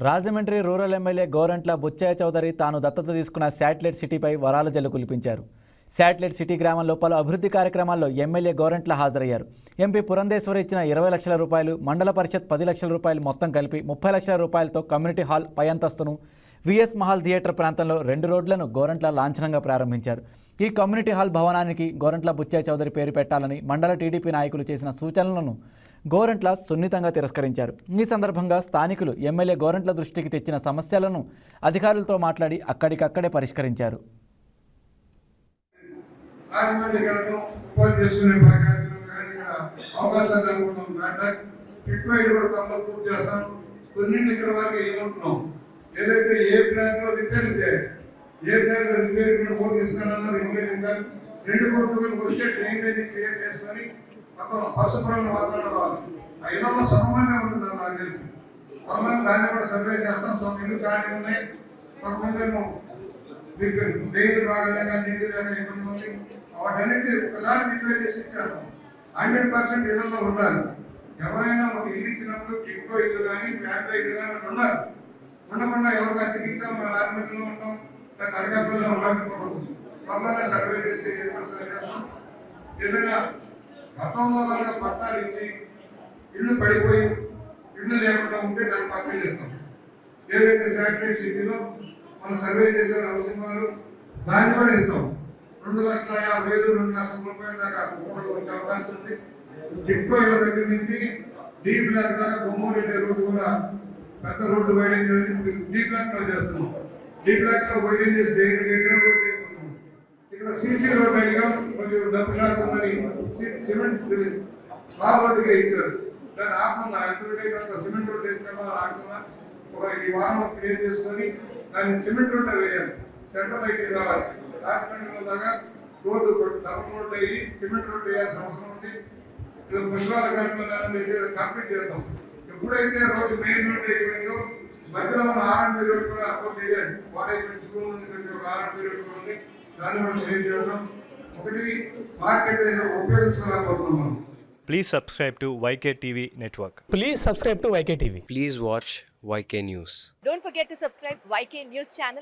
Rajahmundry rural MLA Gorantla Buchaiah Chowdary తాను దత్తత తీసుకున్న శాటిలైట్ సిటీపై వరాల జల్లు కురిపించారు. శాటిలైట్ సిటీ గ్రామంలో పలు అభివృద్ధి కార్యక్రమాల్లో ఎమ్మెల్యే గోరంట్ల హాజరయ్యారు. ఎంపీ పురంధేశ్వరి ఇచ్చిన 20 లక్షల రూపాయలు, మండల పరిషత్ 10 లక్షల రూపాయలు మొత్తం కలిపి 30 లక్షల రూపాయలతో కమ్యూనిటీ హాల్ పై అంతస్తును, విఎస్ మహల్ థియేటర్ ప్రాంతంలో 2 రోడ్లను గోరంట్ల లాంఛనంగా ప్రారంభించారు. ఈ కమ్యూనిటీ హాల్ భవనానికి గోరంట్ల బుచ్చయ్య చౌదరి పేరు పెట్టాలని మండల టీడీపీ నాయకులు చేసిన సూచనలను గోరంట్ల సున్నితంగా తిరస్కరించారు. ఈ సందర్భంగా స్థానికులు ఎమ్మెల్యే గోరంట్ల దృష్టికి తెచ్చిన సమస్యలను అధికారులతో మాట్లాడి అక్కడికక్కడే పరిష్కరించారు. ఏదైతే ఏ ప్లాన్ లో రిపేర్ ఇస్తానన్నది ఇంకా 2 కోట్ల వచ్చే డ్రైనేజ్ క్లియర్ చేసుకొని మొత్తం పరిశుభ్రమైన వాతావరణం రావాలి. ఆ ఇళ్ళలో సొంతమంది ఉంటుంది నాకు తెలిసి. సొంతమంది దాన్ని కూడా సర్వే చేస్తాం. సొంత ఇల్లు ఖాళీ ఉన్నాయి, కొంతమంది మీకు డైలీ బాగాలేక నీళ్ళు లేక ఇబ్బంది ఉంది. వాటన్నింటినీ ఒకసారి రిపేర్ చేసి ఇచ్చేస్తాం. 100% ఇళ్లలో ఉండాలి. ఎవరైనా ఒక ఇల్లు ఇచ్చినప్పుడు కిక్కో ఇల్లు కానీ ఫ్యాక్టరీ ఇల్లు కానీ ఉండాలి. ఉండకుండా ఎవరికి అతికించాం మన రాజమండ్రిలో ఉంటాం, లేదా అనకాపల్లిలో ఉండకపోతుంది. త్వరలోనే సర్వే చేసి ఏదైనా గతంలో కనుక పట్టాలు ఇచ్చి ఇల్లు పడిపోయి ఇల్లు లేకుండా ఉంటే దాన్ని పక్కన చేస్తాం. ఏదైతే శాటిలైట్ సిటీలో మనం సర్వే చేసే హౌసింగ్ వాళ్ళు దాన్ని కూడా ఇస్తాం. 2,50,000, 2,00,000 రూపాయల దాకా ఒక్కొక్కరు వచ్చే అవకాశం ఉంది. టిక్కో ఇళ్ళ దగ్గర నుంచి డీ బ్లాక్ దాకా గుమ్మూరెడ్డి రోడ్డు కూడా పెద్ద రోడ్డు వైడింగ్ డీ బ్లాక్ లో చేస్తున్నాం. డీ బ్లాక్ లో వైడింగ్ చేసి ఇక్కడ సీసీ రోడ్ అడిగాం. కొంచెం డబ్బు షాక్ ఉందని సిమెంట్ రోడ్డుగా ఇచ్చారు. దాన్ని ఆకుండా ఎంత సిమెంట్ రోడ్ వేసుకెళ్ళాలని ఆకుండా ఈ వారంలో క్లియర్ చేసుకొని దాన్ని సిమెంట్ రోడ్ వేయాలి. సెంట్రల్ అయితే కావాలి. రాజమండ్రిలో దాకా రోడ్డు డబుల్ రోడ్ అయ్యి సిమెంట్ రోడ్ వేయాల్సిన అవసరం ఉంది. పుష్పాల గంటలో కంప్లీట్ చేద్దాం. ఎప్పుడైతే రోడ్డు మెయిన్ రోడ్ అయిపోయిందో మధ్యలో ఉన్న R&B రోడ్ కూడా అప్లోడ్ చేయాలి. వాడైపోయిన స్కూల్ ఉంది, R&B రోడ్ కూడా ఉంది. దాన్ని కూడా క్లియర్ చేద్దాం. ఒకటి మార్కెట్ ఏదో ఉపయోగించుకోలేకపోతున్నాం. Please subscribe to YK TV Network. Please subscribe to YK TV. Please watch YK News. Don't forget to subscribe YK News channel.